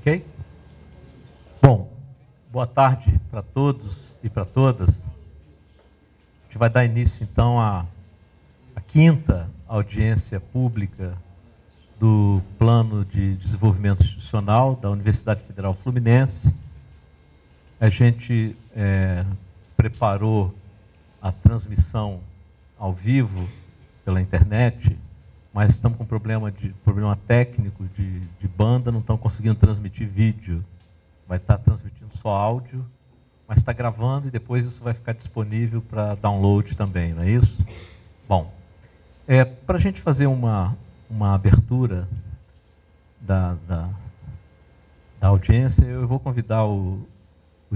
Ok? Bom, boa tarde para todos e para todas. A gente vai dar início, então, à quinta audiência pública do Plano de Desenvolvimento Institucional da Universidade Federal Fluminense. A gente preparou a transmissão ao vivo pela internet, mas estamos com problema técnico de banda, não estamos conseguindo transmitir vídeo. Vai estar transmitindo só áudio, mas está gravando e depois isso vai ficar disponível para download também, não é isso? Bom, para a gente fazer uma abertura da audiência, eu vou convidar o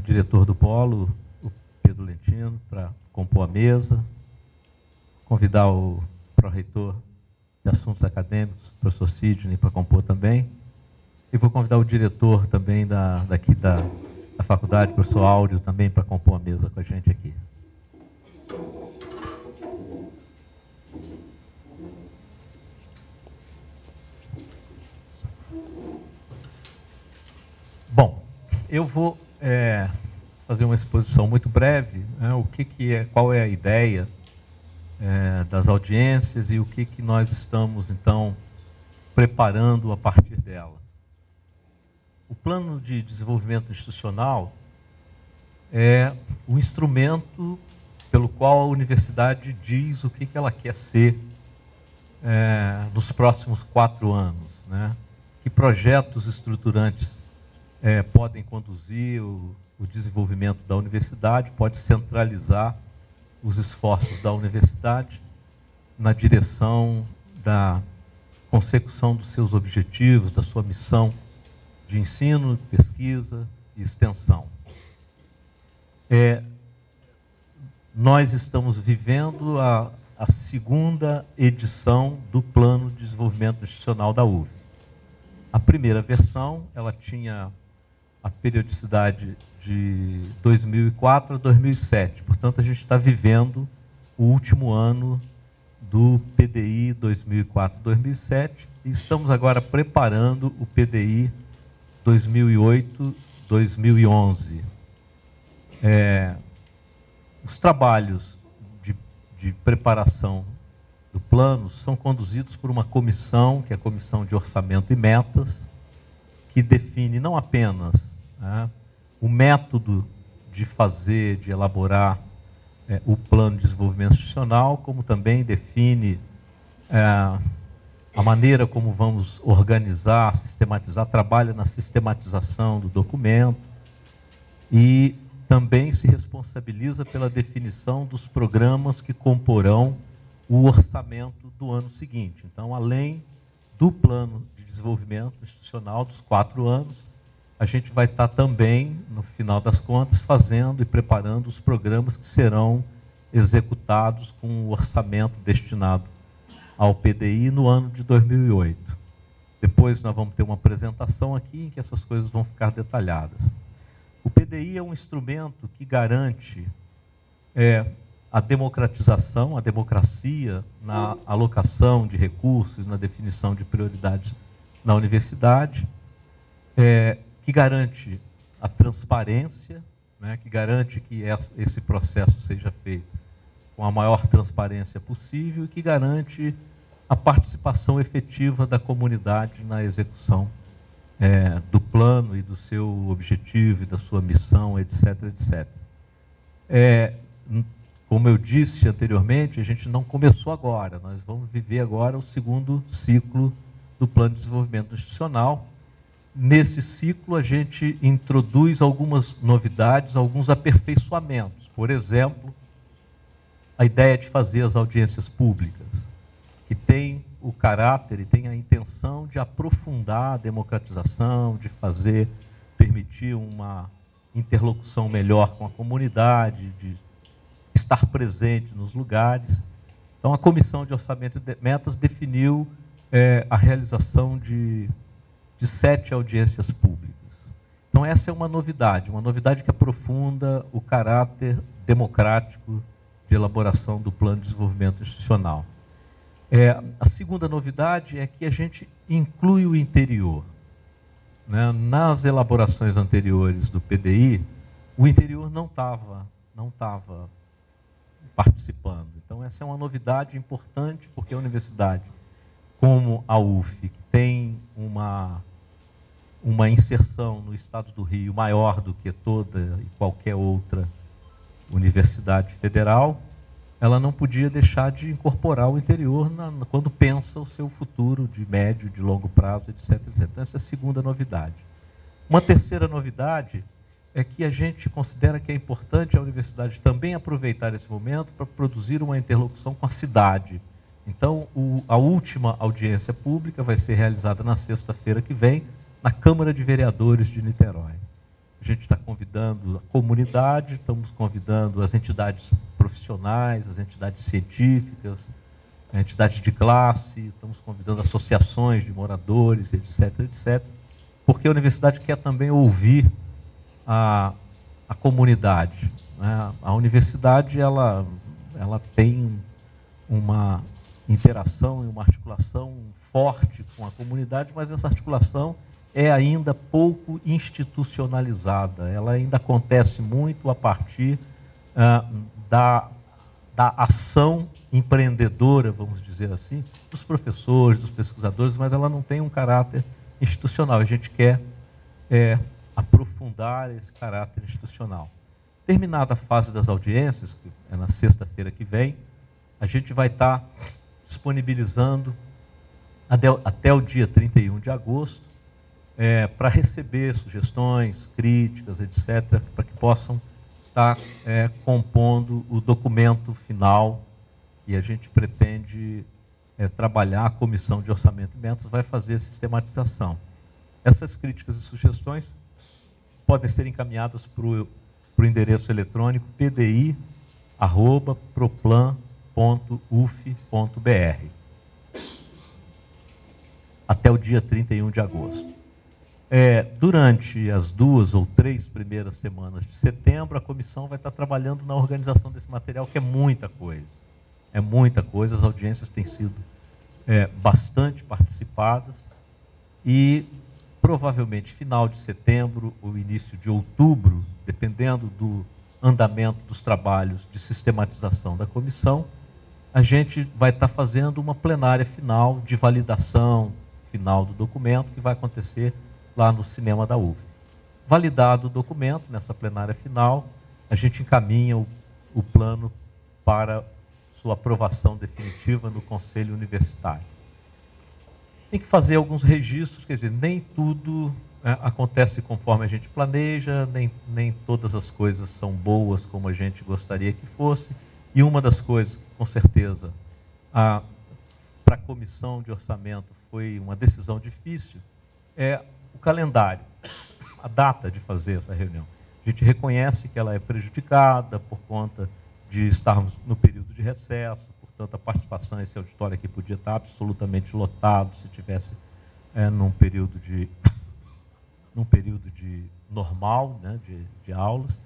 diretor do Polo, o Pedro Lentino, para compor a mesa, convidar o pró-reitor de Assuntos Acadêmicos, o professor Sidney, para compor também. E vou convidar o diretor também daqui da faculdade, o professor Áureo, também para compor a mesa com a gente aqui. Bom, eu vou fazer uma exposição muito breve, né, qual é a ideia das audiências e o que nós estamos, então, preparando a partir dela. O Plano de Desenvolvimento Institucional é o instrumento pelo qual a universidade diz o que ela quer ser nos próximos 4 anos, né? Que projetos estruturantes podem conduzir o desenvolvimento da universidade, pode centralizar os esforços da universidade na direção da consecução dos seus objetivos, da sua missão de ensino, pesquisa e extensão. Nós estamos vivendo a segunda edição do Plano de Desenvolvimento Institucional da UF. A primeira versão, ela tinha a periodicidade de 2004 a 2007. Portanto, a gente está vivendo o último ano do PDI 2004-2007 e estamos agora preparando o PDI 2008-2011. Os trabalhos de preparação do plano são conduzidos por uma comissão, que é a Comissão de Orçamento e Metas, que define não apenas o método de elaborar o plano de desenvolvimento institucional, como também define a maneira como vamos organizar, sistematizar, trabalha na sistematização do documento e também se responsabiliza pela definição dos programas que comporão o orçamento do ano seguinte. Então, além do plano de desenvolvimento institucional dos 4 anos, a gente vai estar também, no final das contas, fazendo e preparando os programas que serão executados com o orçamento destinado ao PDI no ano de 2008. Depois nós vamos ter uma apresentação aqui em que essas coisas vão ficar detalhadas. O PDI é um instrumento que garante a democratização, a democracia na alocação de recursos, na definição de prioridades na universidade, que garante a transparência, né, que garante que esse processo seja feito com a maior transparência possível e que garante a participação efetiva da comunidade na execução do plano e do seu objetivo e da sua missão, etc, etc. Como eu disse anteriormente, a gente não começou agora, nós vamos viver agora o segundo ciclo do Plano de Desenvolvimento Institucional. Nesse ciclo, a gente introduz algumas novidades, alguns aperfeiçoamentos. Por exemplo, a ideia de fazer as audiências públicas, que tem o caráter e tem a intenção de aprofundar a democratização, de permitir uma interlocução melhor com a comunidade, de estar presente nos lugares. Então, a Comissão de Orçamento e Metas definiu a realização de 7 audiências públicas. Então, essa é uma novidade que aprofunda o caráter democrático de elaboração do Plano de Desenvolvimento Institucional. A segunda novidade é que a gente inclui o interior. né, nas elaborações anteriores do PDI, o interior não estava participando. Então, essa é uma novidade importante, porque a universidade, como a UF, que tem uma inserção no estado do Rio maior do que toda e qualquer outra universidade federal, ela não podia deixar de incorporar o interior quando pensa o seu futuro de médio, de longo prazo, etc, etc. Então, essa é a segunda novidade. Uma terceira novidade é que a gente considera que é importante a universidade também aproveitar esse momento para produzir uma interlocução com a cidade. Então, a última audiência pública vai ser realizada na sexta-feira que vem, na Câmara de Vereadores de Niterói. A gente está convidando a comunidade, estamos convidando as entidades profissionais, as entidades científicas, a entidades de classe, estamos convidando associações de moradores, etc, etc, porque a universidade quer também ouvir a comunidade, né? A universidade ela tem uma interação e uma articulação forte com a comunidade, mas essa articulação é ainda pouco institucionalizada. Ela ainda acontece muito a partir da ação empreendedora, vamos dizer assim, dos professores, dos pesquisadores, mas ela não tem um caráter institucional. A gente quer aprofundar esse caráter institucional. Terminada a fase das audiências, que é na sexta-feira que vem, a gente vai estar disponibilizando até o dia 31 de agosto para receber sugestões, críticas, etc., para que possam estar compondo o documento final que a gente pretende trabalhar. A Comissão de Orçamento e Metas vai fazer a sistematização. Essas críticas e sugestões podem ser encaminhadas para o endereço eletrônico pdi@proplan.uf.br até o dia 31 de agosto. Durante as 2 ou 3 primeiras semanas de setembro, a comissão vai estar trabalhando na organização desse material, que é muita coisa. É muita coisa, as audiências têm sido bastante participadas e provavelmente final de setembro ou início de outubro, dependendo do andamento dos trabalhos de sistematização da comissão, a gente vai estar fazendo uma plenária final de validação final do documento, que vai acontecer lá no cinema da UF. Validado o documento, nessa plenária final, a gente encaminha o plano para sua aprovação definitiva no Conselho Universitário. Tem que fazer alguns registros, quer dizer, nem tudo acontece conforme a gente planeja, nem todas as coisas são boas como a gente gostaria que fosse, e uma das coisas que, com certeza, para a Comissão de Orçamento foi uma decisão difícil, é o calendário, a data de fazer essa reunião. A gente reconhece que ela é prejudicada por conta de estarmos no período de recesso, portanto, a participação nesse auditório aqui podia estar absolutamente lotado se tivesse num período de normal, né, de aulas,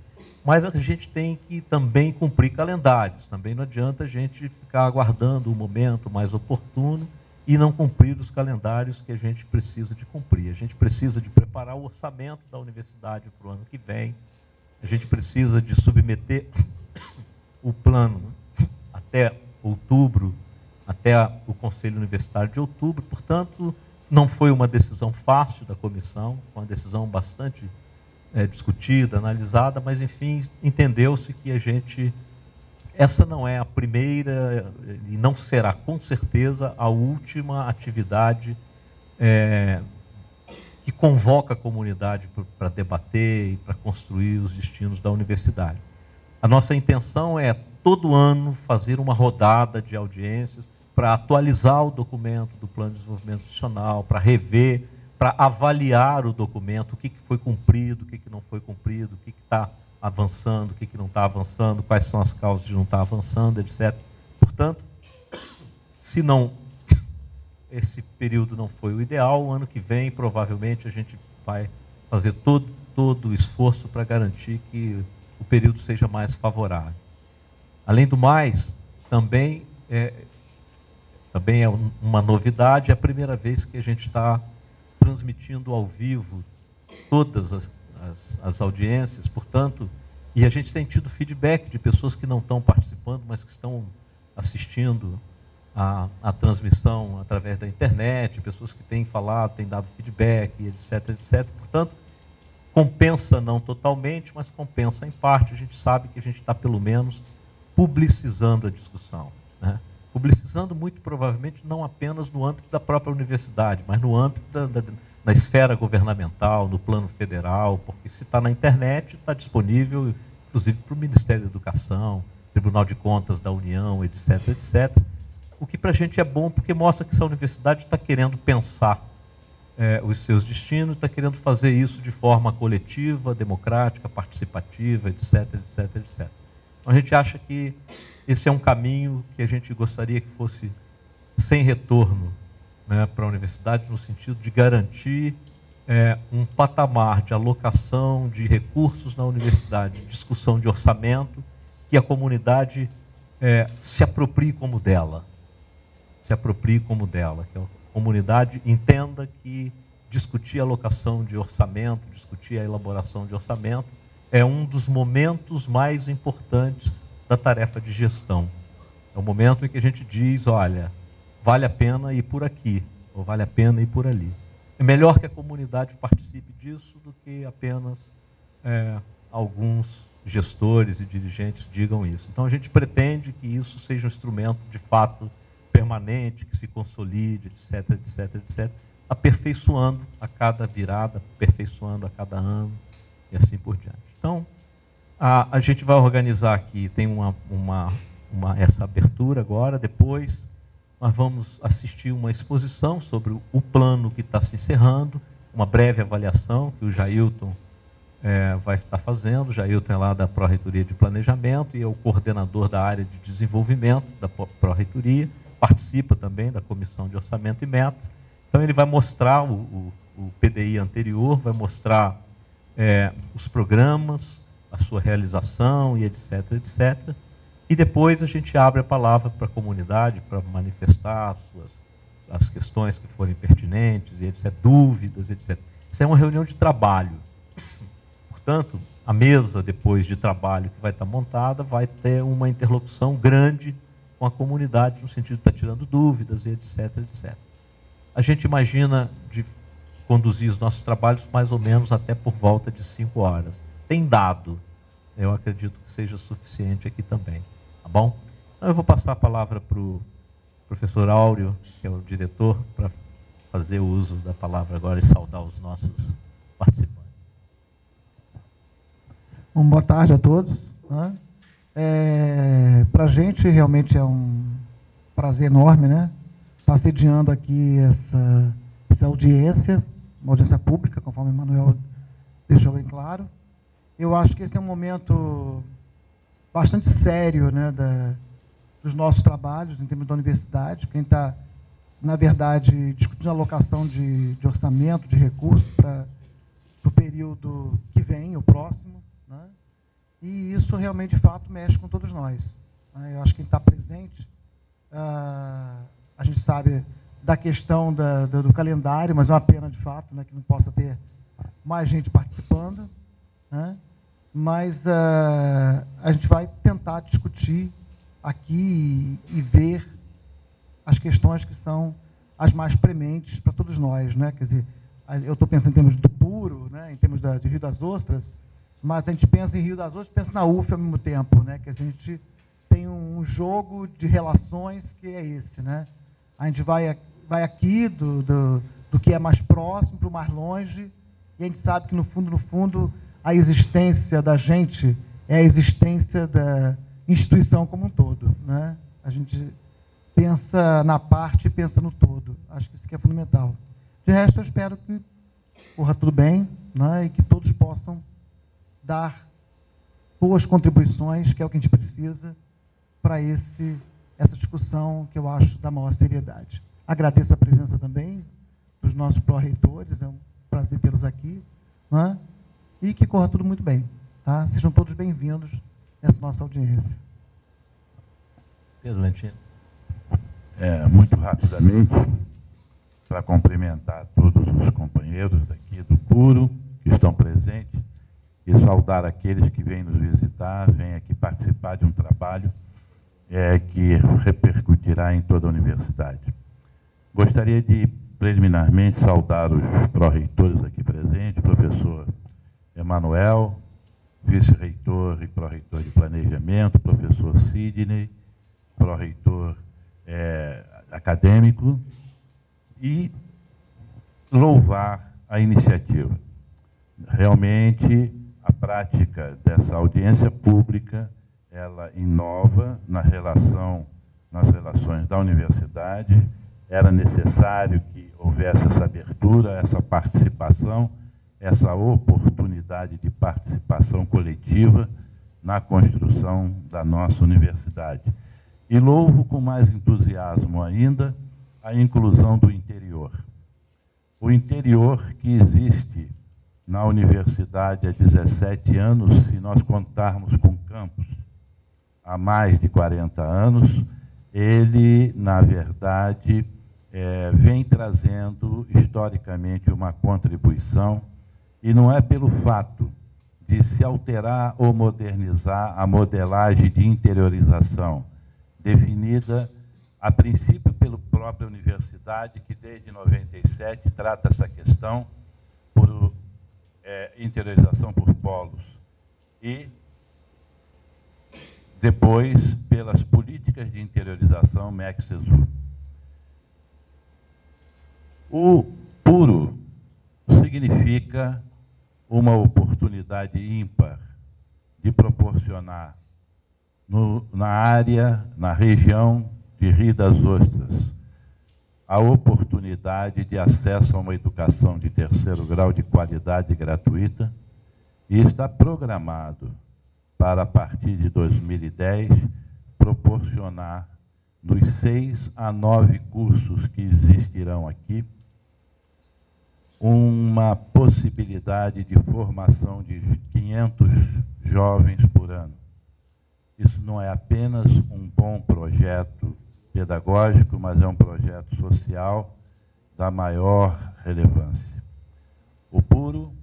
mas a gente tem que também cumprir calendários. Também não adianta a gente ficar aguardando o momento mais oportuno e não cumprir os calendários que a gente precisa de cumprir. A gente precisa de preparar o orçamento da universidade para o ano que vem, a gente precisa de submeter o plano até outubro, até o Conselho Universitário de outubro. Portanto, não foi uma decisão fácil da comissão, foi uma decisão bastante discutida, analisada, mas, enfim, entendeu-se que essa não é a primeira e não será, com certeza, a última atividade que convoca a comunidade para debater e para construir os destinos da universidade. A nossa intenção é, todo ano, fazer uma rodada de audiências para atualizar o documento do Plano de Desenvolvimento Institucional, para rever, para avaliar o documento, o que foi cumprido, o que não foi cumprido, o que está avançando, o que não está avançando, quais são as causas de não estar avançando, etc. Portanto, se não, esse período não foi o ideal, o ano que vem, provavelmente, a gente vai fazer todo o esforço para garantir que o período seja mais favorável. Além do mais, também é uma novidade, é a primeira vez que a gente está transmitindo ao vivo todas as audiências, portanto, e a gente tem tido feedback de pessoas que não estão participando, mas que estão assistindo a transmissão através da internet, pessoas que têm falado, têm dado feedback, etc, etc. Portanto, compensa não totalmente, mas compensa em parte. A gente sabe que a gente está, pelo menos, publicizando a discussão, né? Publicizando muito provavelmente não apenas no âmbito da própria universidade, mas no âmbito da esfera governamental, no plano federal, porque se está na internet, está disponível, inclusive, para o Ministério da Educação, Tribunal de Contas da União, etc, etc. O que para a gente é bom, porque mostra que essa universidade está querendo pensar os seus destinos, está querendo fazer isso de forma coletiva, democrática, participativa, etc, etc, etc. Então a gente acha que esse é um caminho que a gente gostaria que fosse sem retorno, né, para a universidade, no sentido de garantir um patamar de alocação de recursos na universidade, discussão de orçamento, que a comunidade se aproprie como dela. Se aproprie como dela, que a comunidade entenda que discutir a alocação de orçamento, discutir a elaboração de orçamento, é um dos momentos mais importantes da tarefa de gestão. É o momento em que a gente diz, olha, vale a pena ir por aqui, ou vale a pena ir por ali. É melhor que a comunidade participe disso do que apenas alguns gestores e dirigentes digam isso. Então a gente pretende que isso seja um instrumento de fato permanente, que se consolide, etc, etc, etc, aperfeiçoando a cada virada, aperfeiçoando a cada ano e assim por diante. Então, a gente vai organizar aqui, tem essa abertura agora, depois nós vamos assistir uma exposição sobre o plano que está se encerrando, uma breve avaliação que o Jailton vai estar fazendo. O Jailton é lá da Pró-Reitoria de Planejamento e é o coordenador da área de desenvolvimento da Pró-Reitoria, participa também da Comissão de Orçamento e Metas. Então ele vai mostrar o PDI anterior, vai mostrar os programas, a sua realização e etc, etc. E depois a gente abre a palavra para a comunidade para manifestar as questões que forem pertinentes, e etc, dúvidas, etc. Isso é uma reunião de trabalho. Portanto, a mesa depois de trabalho que vai estar montada vai ter uma interlocução grande com a comunidade, no sentido de estar tirando dúvidas, e etc, etc. A gente imagina de conduzir os nossos trabalhos mais ou menos até por volta de 5 horas. Tem dado, eu acredito que seja suficiente aqui também, tá bom? Então eu vou passar a palavra para o professor Áureo, que é o diretor, para fazer o uso da palavra agora e saudar os nossos participantes. Bom, boa tarde a todos, né? Para a gente realmente é um prazer enorme, né? Estar sediando aqui essa audiência, uma audiência pública, conforme o Manuel deixou bem claro. Eu acho que esse é um momento bastante sério, né, dos nossos trabalhos em termos da universidade. Quem está, na verdade, discutindo a alocação de orçamento, de recursos para o período que vem, o próximo, né? E isso realmente, de fato, mexe com todos nós, né? Eu acho que quem está presente, a gente sabe da questão do calendário, mas é uma pena, de fato, né, que não possa ter mais gente participando, né? Mas a gente vai tentar discutir aqui e ver as questões que são as mais prementes para todos nós, né? Quer dizer, eu estou pensando em termos do Puro, né, em termos de Rio das Ostras, mas a gente pensa em Rio das Ostras, pensa na UF ao mesmo tempo, né? Quer dizer, a gente tem um jogo de relações que é esse, né? A gente vai aqui do que é mais próximo para o mais longe, e a gente sabe que, no fundo, a existência da gente é a existência da instituição como um todo, né? A gente pensa na parte e pensa no todo. Acho que isso aqui é fundamental. De resto, eu espero que corra tudo bem, né? E que todos possam dar boas contribuições, que é o que a gente precisa, para essa discussão que eu acho da maior seriedade. Agradeço a presença também dos nossos pró-reitores, é um prazer tê-los aqui, né? E que corra tudo muito bem, tá? Sejam todos bem-vindos nessa nossa audiência. Pedro Lentino. Muito rapidamente, para cumprimentar todos os companheiros aqui do Puro que estão presentes e saudar aqueles que vêm nos visitar, vêm aqui participar de um trabalho que repercutirá em toda a universidade. Gostaria de, preliminarmente, saudar os pró-reitores aqui presentes, professor Emanuel, vice-reitor e pró-reitor de planejamento, professor Sidney, pró-reitor acadêmico, e louvar a iniciativa. Realmente, a prática dessa audiência pública, ela inova nas relações da universidade. Era necessário que houvesse essa abertura, essa participação, essa oportunidade de participação coletiva na construção da nossa universidade. E louvo com mais entusiasmo ainda a inclusão do interior. O interior que existe na universidade há 17 anos, se nós contarmos com campus há mais de 40 anos, ele, na verdade, vem trazendo historicamente uma contribuição, e não é pelo fato de se alterar ou modernizar a modelagem de interiorização, definida a princípio pela própria universidade, que desde 97 trata essa questão por interiorização por polos, e depois pelas políticas de interiorização MEC-CESU. O Puro significa uma oportunidade ímpar de proporcionar na região de Rio das Ostras, a oportunidade de acesso a uma educação de terceiro grau de qualidade gratuita, e está programado para, a partir de 2010, proporcionar, nos 6 a 9 cursos que existirão aqui, uma possibilidade de formação de 500 jovens por ano. Isso não é apenas um bom projeto pedagógico, mas é um projeto social da maior relevância. O Puro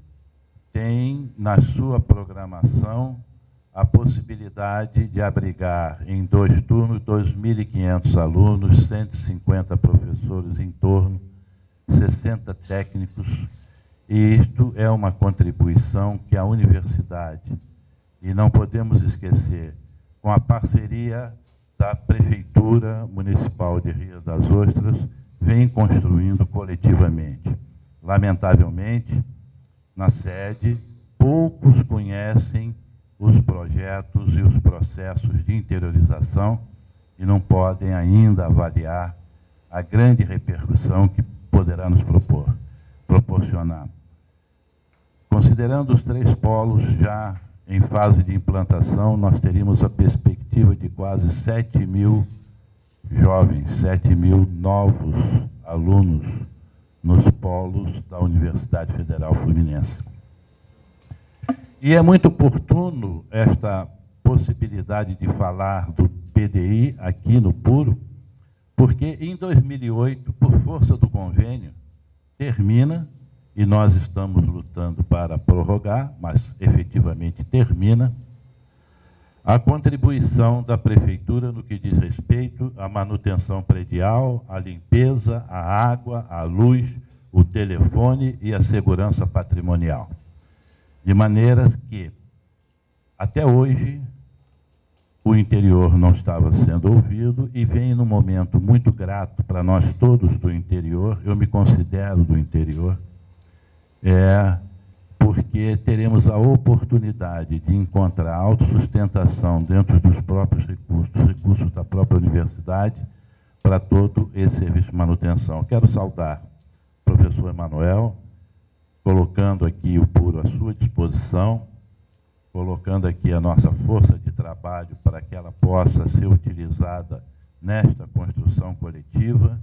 tem, na sua programação, a possibilidade de abrigar em 2 turnos 2.500 alunos, 150 professores em torno, 60 técnicos, e isto é uma contribuição que a universidade, e não podemos esquecer, com a parceria da Prefeitura Municipal de Rio das Ostras, vem construindo coletivamente. Lamentavelmente, na sede, poucos conhecem os projetos e os processos de interiorização e não podem ainda avaliar a grande repercussão que poderá nos proporcionar. Considerando os 3 polos já em fase de implantação, nós teríamos a perspectiva de quase 7.000 jovens, 7.000 novos alunos nos polos da Universidade Federal Fluminense. E é muito oportuno esta possibilidade de falar do PDI aqui no Puro, porque em 2008, por força do convênio, termina, e nós estamos lutando para prorrogar, mas efetivamente termina, a contribuição da Prefeitura no que diz respeito à manutenção predial, à limpeza, à água, à luz, o telefone e a segurança patrimonial. De maneira que, até hoje, o interior não estava sendo ouvido, e vem num momento muito grato para nós todos do interior, eu me considero do interior, porque teremos a oportunidade de encontrar autossustentação dentro dos próprios recursos da própria universidade, para todo esse serviço de manutenção. Quero saudar o professor Emanuel, colocando aqui o Puro à sua disposição, colocando aqui a nossa força de trabalho para que ela possa ser utilizada nesta construção coletiva,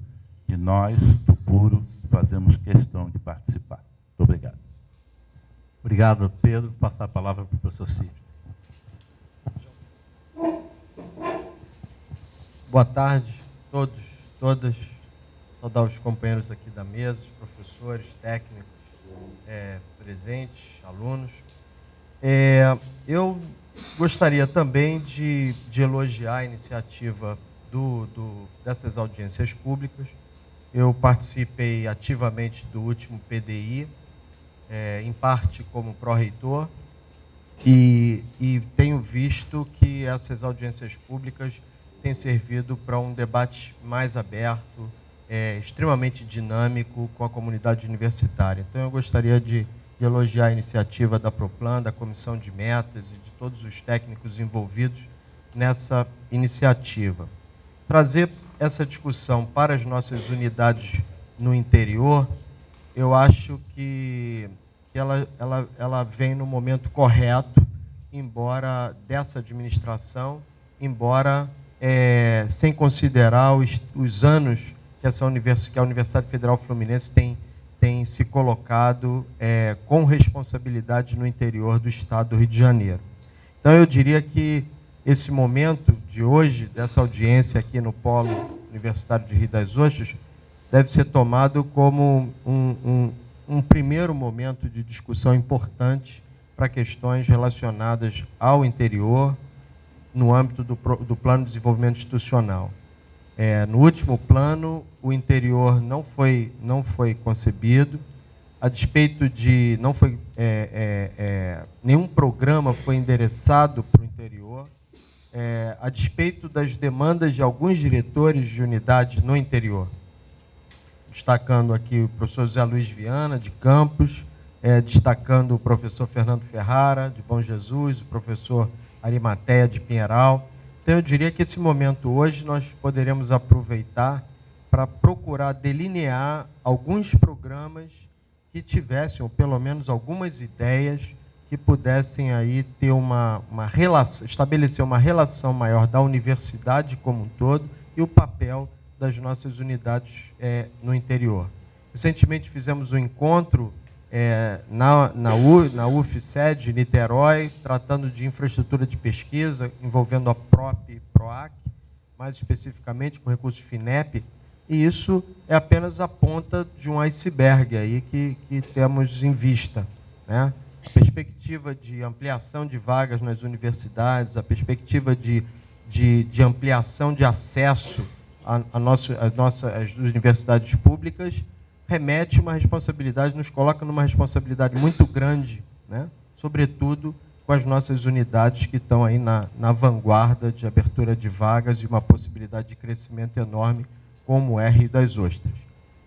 e nós, do Puro, fazemos questão de participar. Muito obrigado. Obrigado, Pedro. Vou passar a palavra para o professor Cid. Boa tarde a todos, todas. saudar os companheiros aqui da mesa, os professores, técnicos presentes, alunos. Eu gostaria também de elogiar a iniciativa dessas audiências públicas. Eu participei ativamente do último PDI, em parte como pró-reitor, e tenho visto que essas audiências públicas têm servido para um debate mais aberto, extremamente dinâmico com a comunidade universitária. Então, eu gostaria de elogiar a iniciativa da Proplan, da Comissão de Metas e de todos os técnicos envolvidos nessa iniciativa. Trazer essa discussão para as nossas unidades no interior, eu acho que ela vem no momento correto, embora dessa administração, embora sem considerar os anos que a Universidade Federal Fluminense tem se colocado com responsabilidade no interior do estado do Rio de Janeiro. Então, eu diria que esse momento de hoje, dessa audiência aqui no Polo Universitário de Rio das Ostras, deve ser tomado como um primeiro momento de discussão importante para questões relacionadas ao interior, no âmbito do Plano de Desenvolvimento Institucional. No último plano, o interior não foi concebido, a despeito de nenhum programa foi endereçado para o interior, a despeito das demandas de alguns diretores de unidades no interior. Destacando aqui o professor José Luiz Viana, de Campos, destacando o professor Fernando Ferrara, de Bom Jesus, o professor Arimateia, de Pinheiral. Então, eu diria que esse momento hoje nós poderemos aproveitar para procurar delinear alguns programas que tivessem, ou pelo menos algumas ideias, que pudessem aí ter uma relação, estabelecer uma relação maior da universidade como um todo e o papel das nossas unidades no interior. Recentemente fizemos um encontro na UFSED de Niterói, tratando de infraestrutura de pesquisa, envolvendo a PROP e PROAC, mais especificamente com recursos FINEP, e isso é apenas a ponta de um iceberg aí que temos em vista, né? A perspectiva de ampliação de vagas nas universidades, a perspectiva de ampliação de acesso às universidades públicas, remete uma responsabilidade, nos coloca numa responsabilidade muito grande, né? Sobretudo com as nossas unidades que estão aí na vanguarda de abertura de vagas e uma possibilidade de crescimento enorme, como é Rio das Ostras.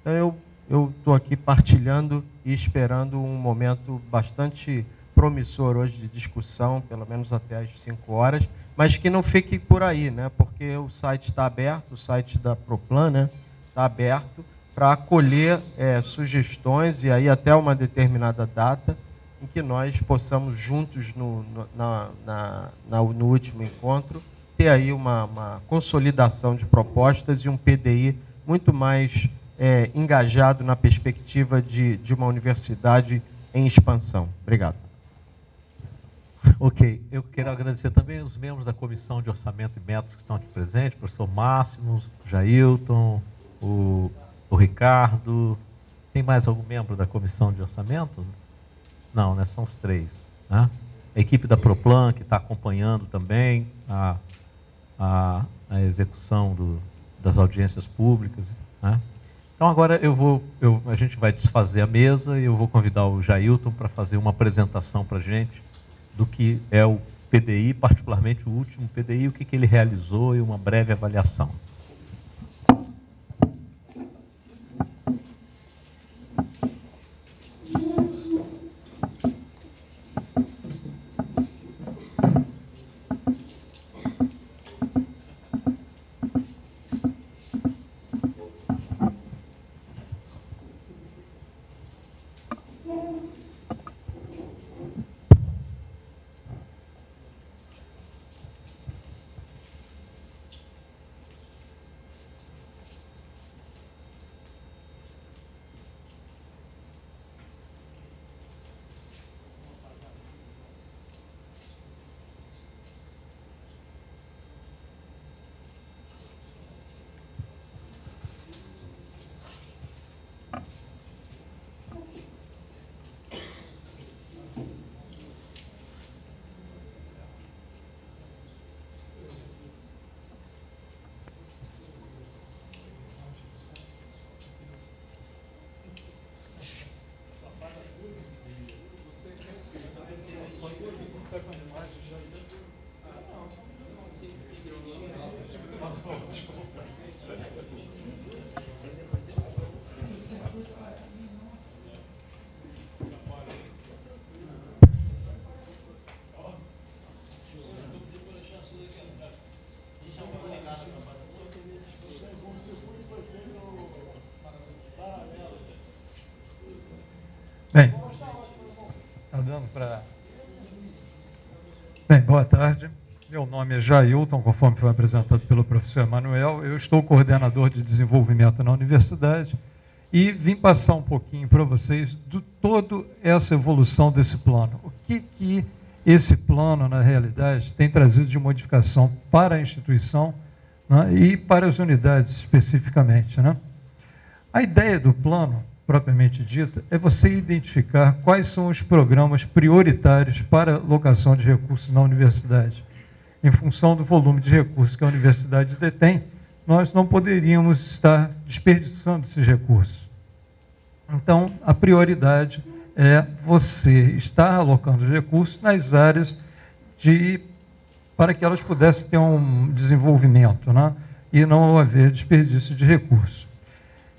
Então, eu estou aqui partilhando e esperando um momento bastante promissor hoje de discussão, pelo menos até às 5 horas, mas que não fique por aí, né? Porque o site está aberto, o site da Proplan, né, está aberto para acolher sugestões e aí até uma determinada data em que nós possamos juntos no último encontro ter aí uma consolidação de propostas e um PDI muito mais engajado na perspectiva de uma universidade em expansão. Obrigado. Ok, eu quero agradecer também os membros da Comissão de Orçamento e Metas que estão aqui presentes, o professor Máximos, o Jailton, o Ricardo. Tem mais algum membro da Comissão de Orçamento? Não, né? São os 3. Né? A equipe da Proplan, que está acompanhando também a execução das audiências públicas. Né? Então, agora a gente vai desfazer a mesa e eu vou convidar o Jailton para fazer uma apresentação para a gente do que é o PDI, particularmente o último PDI, o que ele realizou e uma breve avaliação. Bem, tá dando para... Bem, boa tarde. Meu nome é Jailton, conforme foi apresentado pelo professor Emanuel. Eu estou coordenador de desenvolvimento na universidade e vim passar um pouquinho para vocês de toda essa evolução desse plano. O que esse plano, na realidade, tem trazido de modificação para a instituição, né, e para as unidades especificamente, né? A ideia do plano, propriamente dita, é você identificar quais são os programas prioritários para alocação de recursos na universidade. Em função do volume de recursos que a universidade detém, nós não poderíamos estar desperdiçando esses recursos. Então, a prioridade é você estar alocando os recursos nas áreas para que elas pudessem ter um desenvolvimento, né? E não haver desperdício de recursos.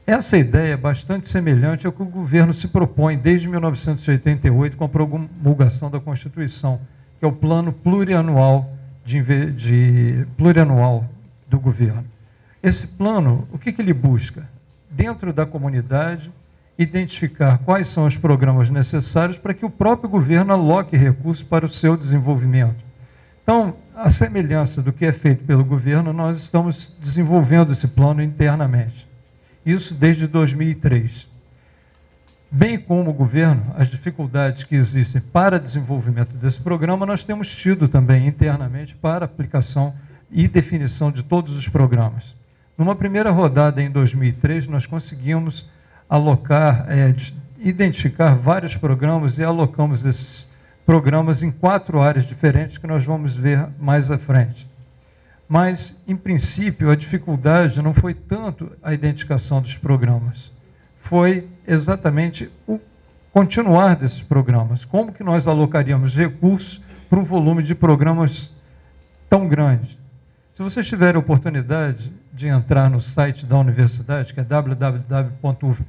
Essa ideia é bastante semelhante ao que o governo se propõe desde 1988, com a promulgação da Constituição, que é o plano plurianual plurianual do governo. Esse plano, o que ele busca? Dentro da comunidade, identificar quais são os programas necessários para que o próprio governo aloque recursos para o seu desenvolvimento. Então, a semelhança do que é feito pelo governo, nós estamos desenvolvendo esse plano internamente. Isso desde 2003. Bem como o governo, as dificuldades que existem para desenvolvimento desse programa, nós temos tido também internamente para aplicação e definição de todos os programas. Numa primeira rodada em 2003, nós conseguimos identificar vários programas e alocamos esses programas em 4 áreas diferentes que nós vamos ver mais à frente. Mas, em princípio, a dificuldade não foi tanto a identificação dos programas, foi exatamente o continuar desses programas. Como que nós alocaríamos recursos para um volume de programas tão grande? Se vocês tiverem a oportunidade de entrar no site da universidade, que é www.uf.br,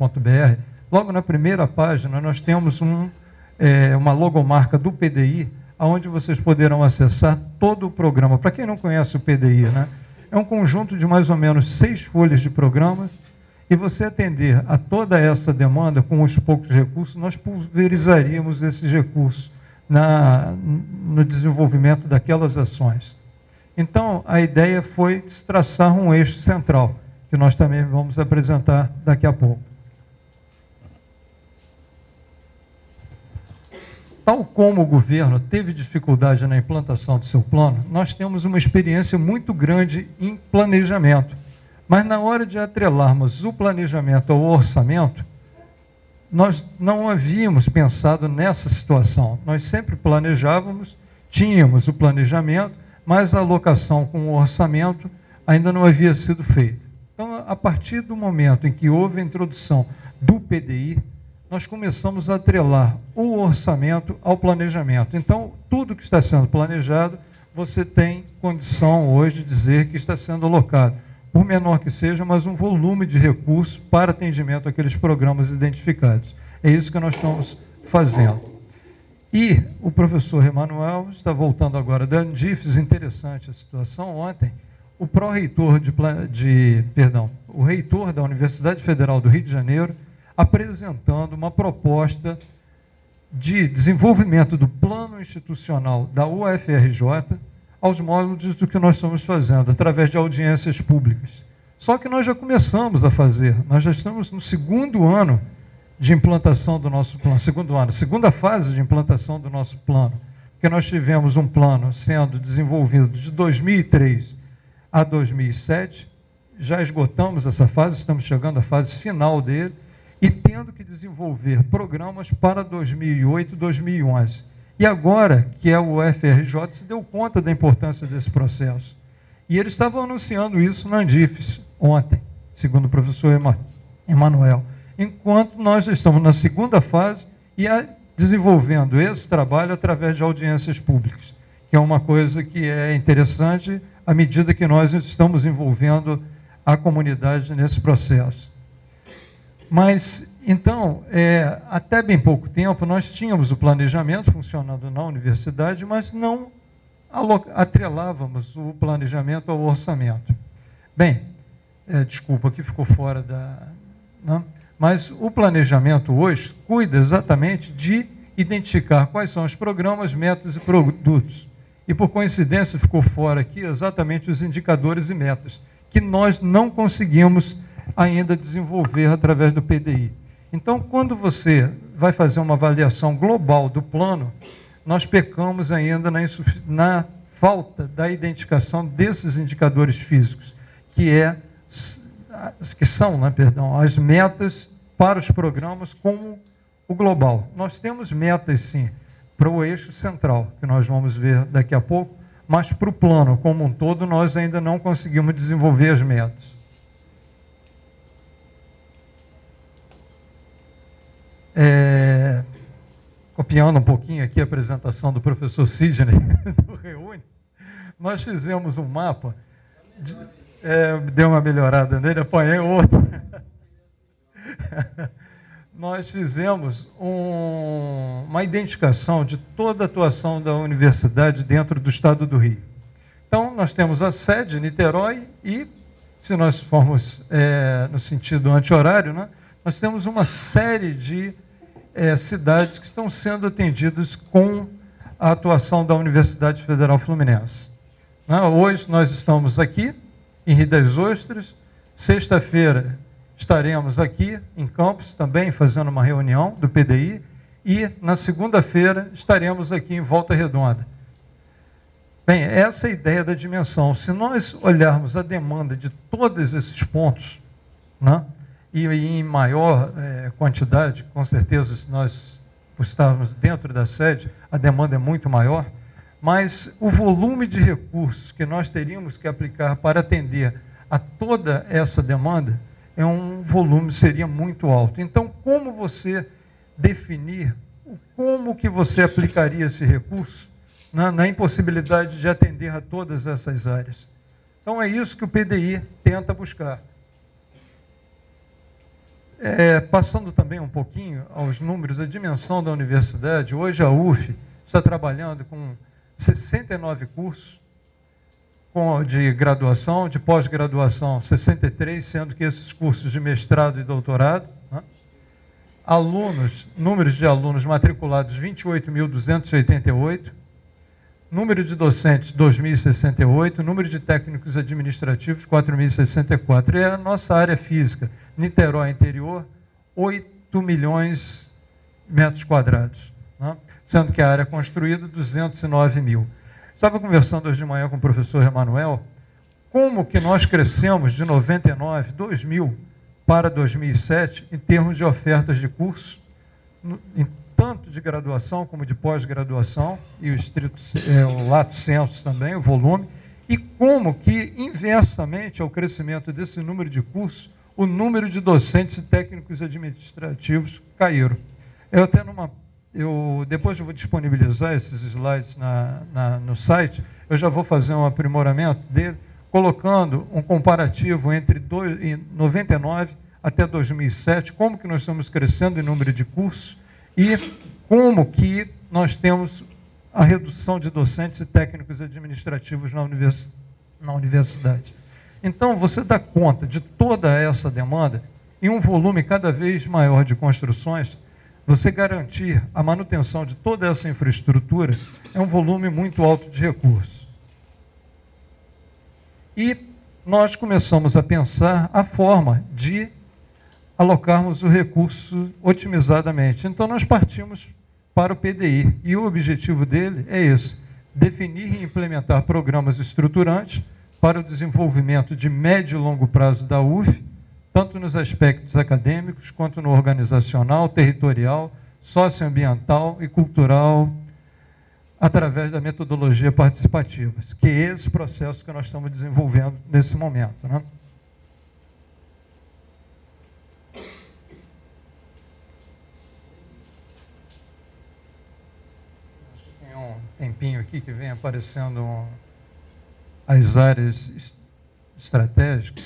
logo na primeira página nós temos uma logomarca do PDI, onde vocês poderão acessar todo o programa. Para quem não conhece o PDI, né? É um conjunto de mais ou menos 6 folhas de programas, e você atender a toda essa demanda com os poucos recursos, nós pulverizaríamos esses recursos no desenvolvimento daquelas ações. Então, a ideia foi traçar um eixo central, que nós também vamos apresentar daqui a pouco. Tal como o governo teve dificuldade na implantação do seu plano, nós temos uma experiência muito grande em planejamento. Mas na hora de atrelarmos o planejamento ao orçamento, nós não havíamos pensado nessa situação. Nós sempre planejávamos, tínhamos o planejamento, mas a alocação com o orçamento ainda não havia sido feita. Então, a partir do momento em que houve a introdução do PDI, nós começamos a atrelar o orçamento ao planejamento. Então, tudo que está sendo planejado, você tem condição hoje de dizer que está sendo alocado, por menor que seja, mas um volume de recursos para atendimento àqueles programas identificados. É isso que nós estamos fazendo. E o professor Emanuel está voltando agora da Andifes, interessante a situação. Ontem, o pró-reitor o reitor da Universidade Federal do Rio de Janeiro, apresentando uma proposta de desenvolvimento do plano institucional da UFRJ aos moldes do que nós estamos fazendo, através de audiências públicas. Só que nós já começamos a fazer, nós já estamos no 2º ano de implantação do nosso plano, segunda fase de implantação do nosso plano, porque nós tivemos um plano sendo desenvolvido de 2003 a 2007, já esgotamos essa fase, estamos chegando à fase final dele, e tendo que desenvolver programas para 2008 e 2011. E agora, que é o UFRJ, se deu conta da importância desse processo. E eles estavam anunciando isso na Andifes ontem, segundo o professor Emanuel. Enquanto nós estamos na 2ª fase e desenvolvendo esse trabalho através de audiências públicas, que é uma coisa que é interessante à medida que nós estamos envolvendo a comunidade nesse processo. Mas, então, até bem pouco tempo, nós tínhamos o planejamento funcionando na universidade, mas não atrelávamos o planejamento ao orçamento. Bem, desculpa, que ficou fora da... Né? Mas o planejamento hoje cuida exatamente de identificar quais são os programas, metas e produtos. E, por coincidência, ficou fora aqui exatamente os indicadores e metas, que nós não conseguimos ainda desenvolver através do PDI. Então, quando você vai fazer uma avaliação global do plano, nós pecamos ainda na falta da identificação desses indicadores físicos, que são, né, perdão, as metas para os programas como o global. Nós temos metas, sim, para o eixo central, que nós vamos ver daqui a pouco, mas para o plano como um todo, nós ainda não conseguimos desenvolver as metas. Copiando um pouquinho aqui a apresentação do professor Sidney, do Reúne, nós fizemos um mapa, deu uma melhorada nele, apanhei outro. Nós fizemos uma identificação de toda a atuação da universidade dentro do estado do Rio. Então, nós temos a sede, Niterói, e, se nós formos no sentido anti-horário, né, nós temos uma série de cidades que estão sendo atendidas com a atuação da Universidade Federal Fluminense. Hoje nós estamos aqui, em Rio das Ostras. Sexta-feira estaremos aqui em Campos também fazendo uma reunião do PDI, e na segunda-feira estaremos aqui em Volta Redonda. Bem, essa é a ideia da dimensão. Se nós olharmos a demanda de todos esses pontos, né, e em maior quantidade, com certeza, se nós estarmos dentro da sede, a demanda é muito maior, mas o volume de recursos que nós teríamos que aplicar para atender a toda essa demanda seria muito alto. Então, como você definir como que você aplicaria esse recurso na impossibilidade de atender a todas essas áreas? Então, é isso que o PDI tenta buscar. Passando também um pouquinho aos números, a dimensão da universidade, hoje a UF está trabalhando com 69 cursos de graduação, de pós-graduação 63, sendo que esses cursos de mestrado e doutorado, né? Números de alunos matriculados 28.288, número de docentes 2.068, número de técnicos administrativos 4.064. E a nossa área física, Niterói interior, 8 milhões de metros quadrados, né? Sendo que a área construída 209 mil. Estava conversando hoje de manhã com o professor Emanuel, como que nós crescemos de 99, 2000 para 2007 em termos de ofertas de curso, tanto de graduação como de pós-graduação, e o lato sensu também, o volume, e como que, inversamente ao crescimento desse número de cursos, o número de docentes e técnicos administrativos caíram. Depois eu vou disponibilizar esses slides no site, eu já vou fazer um aprimoramento dele, colocando um comparativo entre 99 até 2007, como que nós estamos crescendo em número de cursos e como que nós temos a redução de docentes e técnicos administrativos na universidade. Então, você dá conta de toda essa demanda em um volume cada vez maior de construções, você garantir a manutenção de toda essa infraestrutura é um volume muito alto de recursos. E nós começamos a pensar a forma de alocarmos o recurso otimizadamente. Então, nós partimos para o PDI, e o objetivo dele é esse: definir e implementar programas estruturantes para o desenvolvimento de médio e longo prazo da UF, tanto nos aspectos acadêmicos, quanto no organizacional, territorial, socioambiental e cultural, através da metodologia participativa, que é esse processo que nós estamos desenvolvendo nesse momento, né? tempinho aqui que vem aparecendo as áreas estratégicas.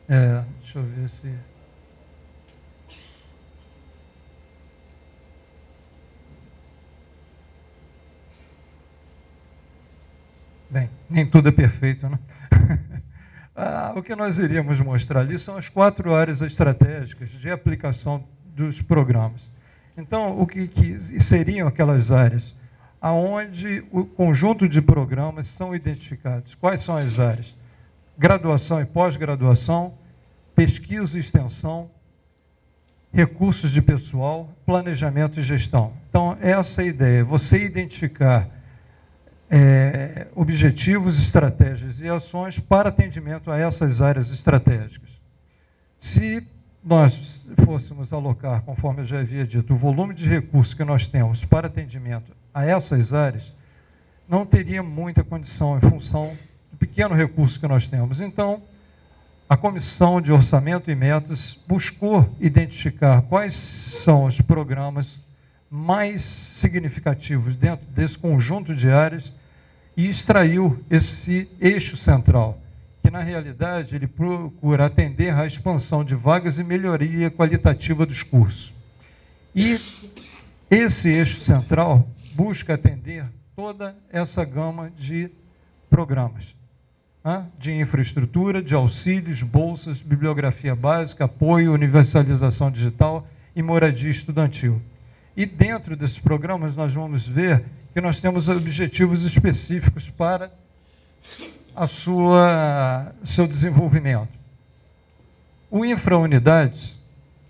Deixa eu ver se... Bem, nem tudo é perfeito, né? O que nós iríamos mostrar ali são as 4 áreas estratégicas de aplicação dos programas. Então, o que seriam aquelas áreas? Aonde o conjunto de programas são identificados. Quais são as áreas? Graduação e pós-graduação, pesquisa e extensão, recursos de pessoal, planejamento e gestão. Então, essa é a ideia, você identificar objetivos, estratégias e ações para atendimento a essas áreas estratégicas. Se nós fôssemos alocar, conforme eu já havia dito, o volume de recursos que nós temos para atendimento a essas áreas, não teria muita condição em função do pequeno recurso que nós temos. Então, a Comissão de Orçamento e Metas buscou identificar quais são os programas mais significativos dentro desse conjunto de áreas e extraiu esse eixo central, que na realidade ele procura atender à expansão de vagas e melhoria qualitativa dos cursos. E esse eixo central busca atender toda essa gama de programas, de infraestrutura, de auxílios, bolsas, bibliografia básica, apoio, universalização digital e moradia estudantil. E dentro desses programas nós vamos ver que nós temos objetivos específicos para seu desenvolvimento. O infra-unidades,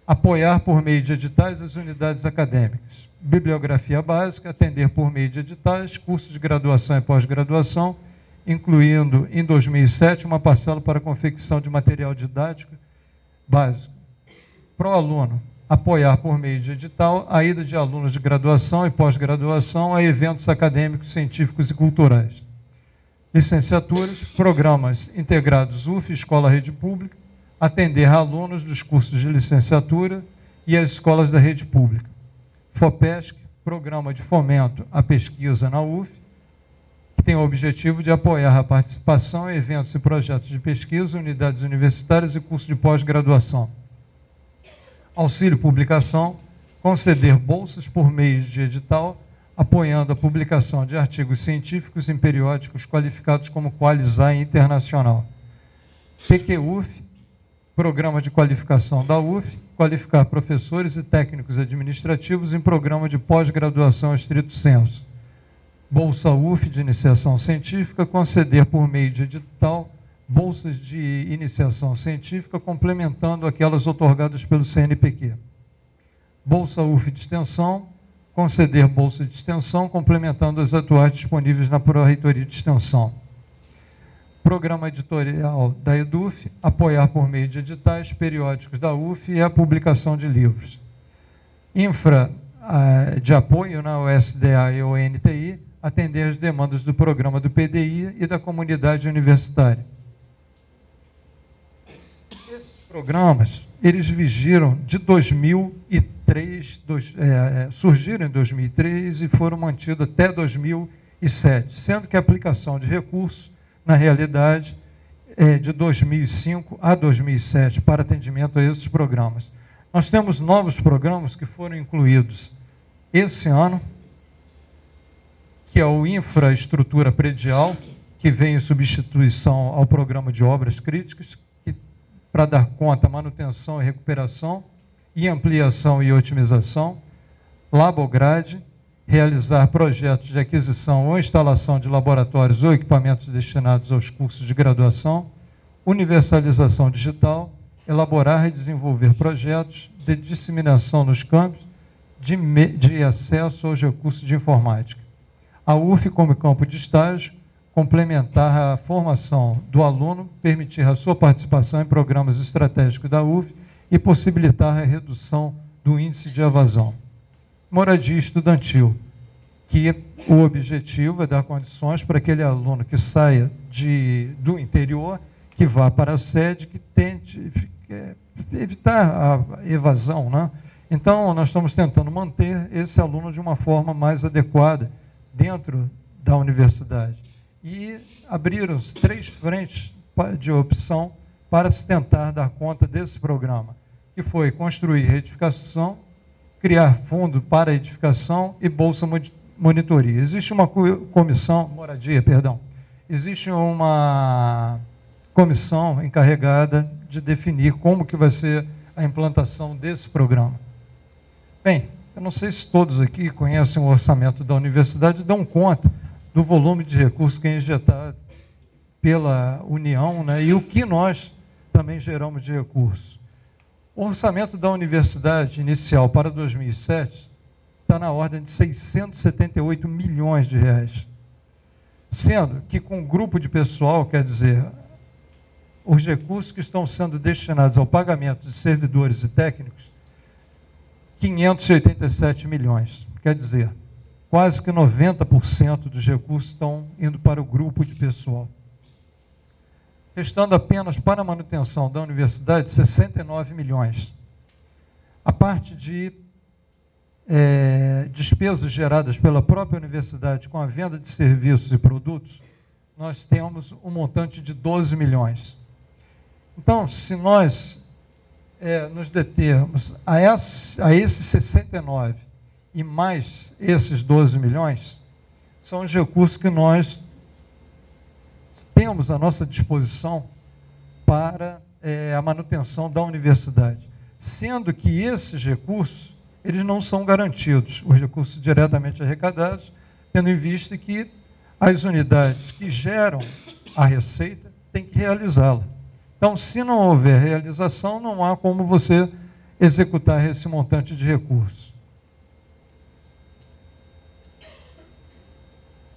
apoiar por meio de editais as unidades acadêmicas. Bibliografia básica, atender por meio de editais, cursos de graduação e pós-graduação, incluindo em 2007 uma parcela para confecção de material didático básico. Pró-aluno, apoiar por meio de edital a ida de alunos de graduação e pós-graduação a eventos acadêmicos, científicos e culturais. Licenciaturas, programas integrados UF, Escola Rede Pública, atender a alunos dos cursos de licenciatura e as escolas da rede pública. FOPESC, programa de fomento à pesquisa na UF, que tem o objetivo de apoiar a participação em eventos e projetos de pesquisa, unidades universitárias e cursos de pós-graduação. Auxílio publicação, conceder bolsas por meio de edital, apoiando a publicação de artigos científicos em periódicos qualificados como Qualizai Internacional. PQUF, programa de qualificação da UF, qualificar professores e técnicos administrativos em programa de pós-graduação estrito sensu. Bolsa UF de iniciação científica, conceder por meio de edital bolsas de iniciação científica, complementando aquelas otorgadas pelo CNPq. Bolsa UF de extensão, conceder bolsa de extensão, complementando as atuais disponíveis na Pró-Reitoria de Extensão. Programa editorial da EDUF, apoiar por meio de editais periódicos da UF e a publicação de livros. Infra de apoio na USDA e ONTI, atender as demandas do programa do PDI e da comunidade universitária. Esses programas, eles vigiram de 2003, surgiram em 2003 e foram mantidos até 2007, sendo que a aplicação de recursos, na realidade, é de 2005 a 2007, para atendimento a esses programas. Nós temos novos programas que foram incluídos esse ano, que é o Infraestrutura Predial, que vem em substituição ao Programa de Obras Críticas, para dar conta, manutenção e recuperação, e ampliação e otimização. Labograde, realizar projetos de aquisição ou instalação de laboratórios ou equipamentos destinados aos cursos de graduação. Universalização digital, elaborar e desenvolver projetos de disseminação nos campos de acesso aos recursos de informática. A UF, como campo de estágio, complementar a formação do aluno, permitir a sua participação em programas estratégicos da UF e possibilitar a redução do índice de evasão. Moradia estudantil, que o objetivo é dar condições para aquele aluno que saia do interior, que vá para a sede, que tente evitar a evasão, né? Então, nós estamos tentando manter esse aluno de uma forma mais adequada dentro da universidade. E abriram-se 3 frentes de opção para se tentar dar conta desse programa, que foi construir edificação, criar fundo para edificação e bolsa monitoria. Existe uma comissão, moradia, perdão, existe uma comissão encarregada de definir como que vai ser a implantação desse programa. Bem, eu não sei se todos aqui conhecem o orçamento da universidade e dão conta do volume de recursos que é injetado pela União, né, e o que nós também geramos de recursos. O orçamento da universidade inicial para 2007 está na ordem de 678 milhões de reais. Sendo que com um grupo de pessoal, quer dizer, os recursos que estão sendo destinados ao pagamento de servidores e técnicos, 587 milhões. Quer dizer, quase que 90% dos recursos estão indo para o grupo de pessoal. Restando apenas para a manutenção da universidade 69 milhões. A parte de despesas geradas pela própria universidade com a venda de serviços e produtos, nós temos um montante de 12 milhões. Então, se nós nos determos a esses 69 e mais esses 12 milhões, são os recursos que nós temos à nossa disposição para a manutenção da universidade. Sendo que esses recursos, eles não são garantidos, os recursos diretamente arrecadados, tendo em vista que as unidades que geram a receita têm que realizá-la. Então, se não houver realização, não há como você executar esse montante de recursos.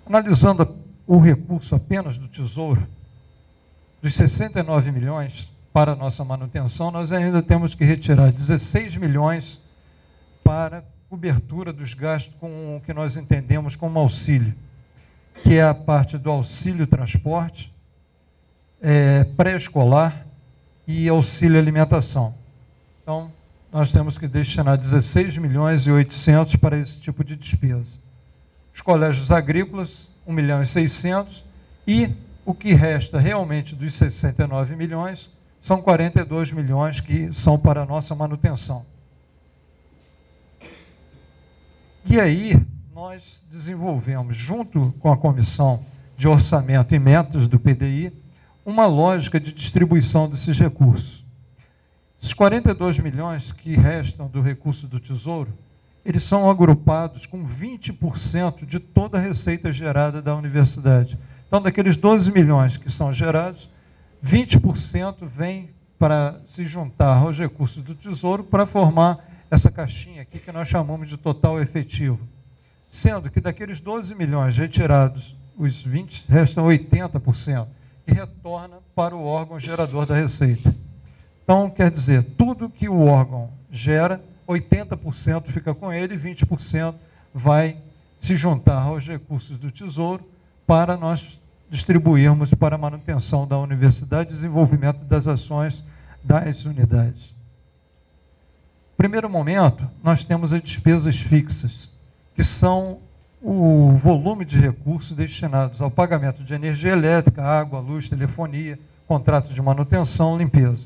Analisando o recurso apenas do Tesouro, dos 69 milhões para a nossa manutenção, nós ainda temos que retirar 16 milhões para cobertura dos gastos com o que nós entendemos como auxílio, que é a parte do auxílio transporte, pré-escolar e auxílio alimentação. Então, nós temos que destinar 16 milhões e 800 para esse tipo de despesa. Os colégios agrícolas, 1 milhão e 600, e o que resta realmente dos 69 milhões são 42 milhões que são para a nossa manutenção. E aí, nós desenvolvemos, junto com a Comissão de Orçamento e Metas do PDI, uma lógica de distribuição desses recursos. Esses 42 milhões que restam do recurso do Tesouro, eles são agrupados com 20% de toda a receita gerada da universidade. Então, daqueles 12 milhões que são gerados, 20% vem para se juntar aos recursos do Tesouro para formar essa caixinha aqui que nós chamamos de total efetivo. Sendo que daqueles 12 milhões retirados, os 20, restam 80%, que retorna para o órgão gerador da receita. Então, quer dizer, tudo que o órgão gera, 80% fica com ele, 20% vai se juntar aos recursos do Tesouro para nós distribuirmos para a manutenção da universidade e desenvolvimento das ações das unidades. Primeiro momento, nós temos as despesas fixas, que são o volume de recursos destinados ao pagamento de energia elétrica, água, luz, telefonia, contrato de manutenção, limpeza.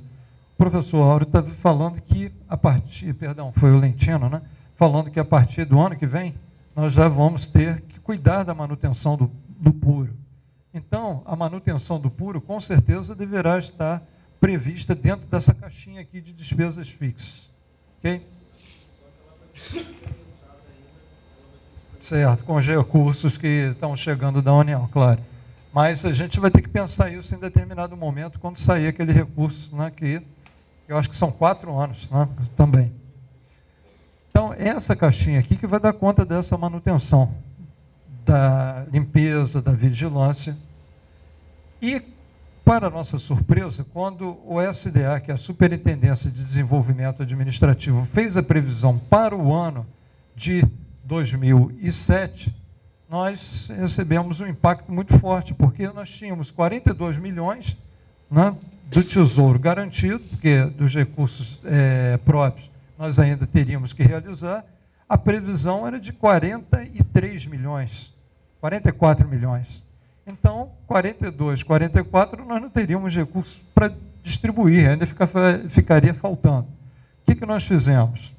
O professor Áureo está falando que a partir, foi o Lentino, né? Falando que a partir do ano que vem, nós já vamos ter que cuidar da manutenção do puro. Então, a manutenção do puro, com certeza, deverá estar prevista dentro dessa caixinha aqui de despesas fixas. Ok? Certo, com os recursos que estão chegando da União, claro. Mas a gente vai ter que pensar isso em determinado momento, quando sair aquele recurso, né, que eu acho que são 4 anos, né, também. Então, essa caixinha aqui que vai dar conta dessa manutenção, da limpeza, da vigilância. E, para nossa surpresa, quando o SDA, que é a Superintendência de Desenvolvimento Administrativo, fez a previsão para o ano de 2007, nós recebemos um impacto muito forte, porque nós tínhamos 42 milhões, né, do Tesouro garantido, porque dos recursos próprios nós ainda teríamos que realizar, a previsão era de 43 milhões, 44 milhões. Então, 42, 44, nós não teríamos recursos para distribuir, ainda ficaria faltando. O que nós fizemos?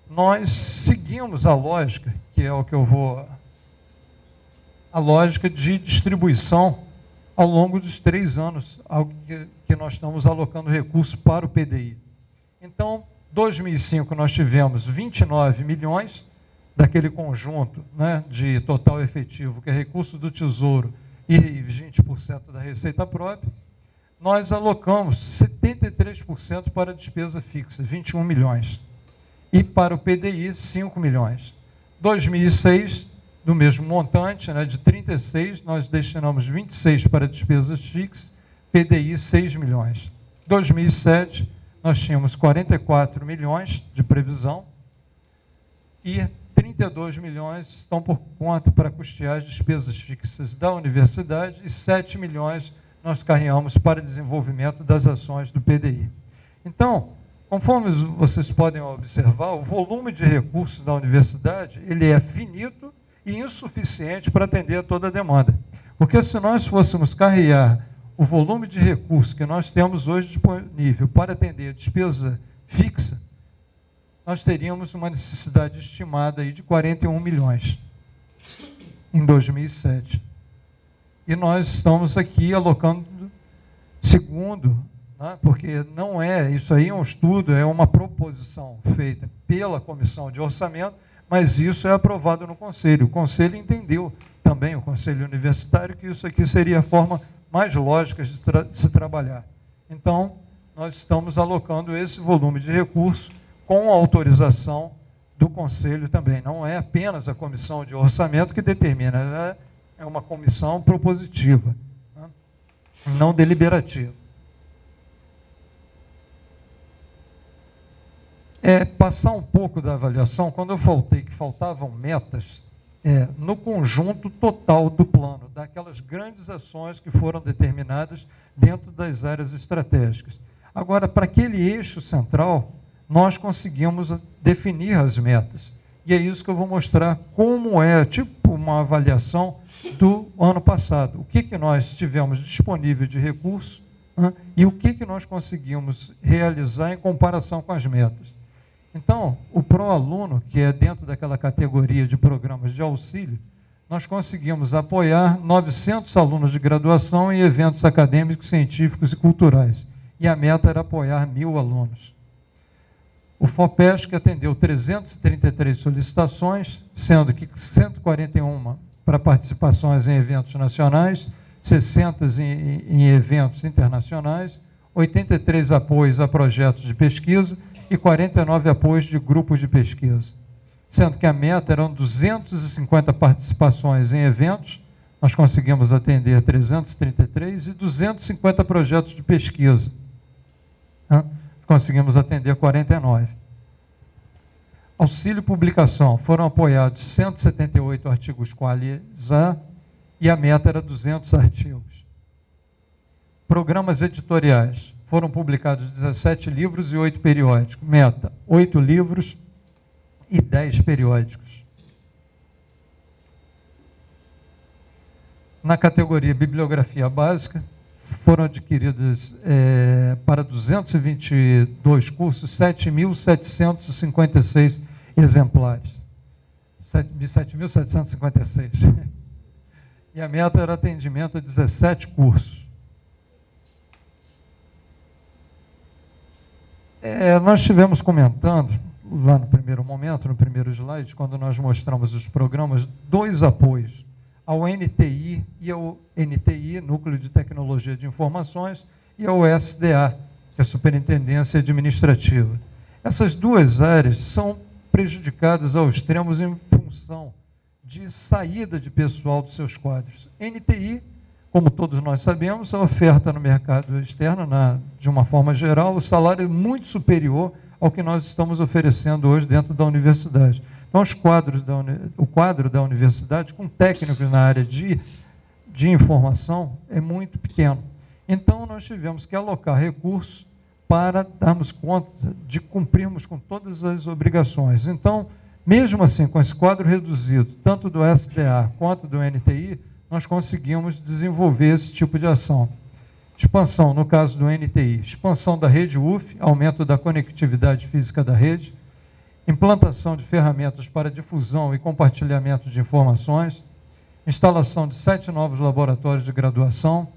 Nós seguimos a lógica, que é o que eu vou... a lógica de distribuição ao longo dos 3 anos que nós estamos alocando recursos para o PDI. Então, 2005 nós tivemos 29 milhões daquele conjunto, né, de total efetivo, que é recurso do Tesouro e 20% da receita própria. Nós alocamos 73% para despesa fixa, 21 milhões. E para o PDI, 5 milhões. 2006, do mesmo montante, né, de 36, nós destinamos 26 para despesas fixas, PDI 6 milhões. 2007, nós tínhamos 44 milhões de previsão e 32 milhões estão por conta para custear as despesas fixas da universidade e 7 milhões nós carregamos para desenvolvimento das ações do PDI. Então, conforme vocês podem observar, o volume de recursos da universidade ele é finito e insuficiente para atender a toda a demanda. Porque se nós fôssemos carregar o volume de recursos que nós temos hoje disponível para atender a despesa fixa, nós teríamos uma necessidade estimada aí de 41 milhões em 2007. E nós estamos aqui alocando segundo, né, porque não é, isso aí é um estudo, é uma proposição feita pela Comissão de Orçamento, mas isso é aprovado no Conselho. O Conselho entendeu também, o Conselho Universitário, que isso aqui seria a forma mais lógica de se trabalhar. Então, nós estamos alocando esse volume de recursos com a autorização do Conselho também. Não é apenas a Comissão de Orçamento que determina, é uma comissão propositiva, né, não deliberativa. Passar um pouco da avaliação, quando eu faltei que faltavam metas, no conjunto total do plano, daquelas grandes ações que foram determinadas dentro das áreas estratégicas. Agora, para aquele eixo central, nós conseguimos definir as metas. E é isso que eu vou mostrar como é, tipo uma avaliação do ano passado. O que nós tivemos disponível de recursos, né, e o que nós conseguimos realizar em comparação com as metas. Então, o pró-aluno, que é dentro daquela categoria de programas de auxílio, nós conseguimos apoiar 900 alunos de graduação em eventos acadêmicos, científicos e culturais. E a meta era apoiar 1.000 alunos. O FOPESC atendeu 333 solicitações, sendo que 141 para participações em eventos nacionais, 60 em eventos internacionais, 83 apoios a projetos de pesquisa e 49 apoios de grupos de pesquisa. Sendo que a meta eram 250 participações em eventos, nós conseguimos atender 333 e 250 projetos de pesquisa. Conseguimos atender 49. Auxílio publicação, foram apoiados 178 artigos qualis A e a meta era 200 artigos. Programas editoriais, foram publicados 17 livros e 8 periódicos. Meta, 8 livros e 10 periódicos. Na categoria bibliografia básica, foram adquiridos para 222 cursos 7.756 exemplares. 7.756. E a meta era atendimento a 17 cursos. Nós estivemos comentando, lá no primeiro momento, no primeiro slide, quando nós mostramos os programas, 2 apoios ao NTI e ao NTI, Núcleo de Tecnologia de Informações, e ao SDA, que é a Superintendência Administrativa. Essas 2 áreas são prejudicadas ao extremo em função de saída de pessoal dos seus quadros. NTI, como todos nós sabemos, a oferta no mercado externo, de uma forma geral, o salário é muito superior ao que nós estamos oferecendo hoje dentro da universidade. Então, o quadro da universidade, com técnicos na área de informação, é muito pequeno. Então, nós tivemos que alocar recursos para darmos conta de cumprirmos com todas as obrigações. Então, mesmo assim, com esse quadro reduzido, tanto do SDA quanto do NTI, nós conseguimos desenvolver esse tipo de ação. Expansão, no caso do NTI, expansão da rede UF, aumento da conectividade física da rede, implantação de ferramentas para difusão e compartilhamento de informações, instalação de 7 novos laboratórios de graduação,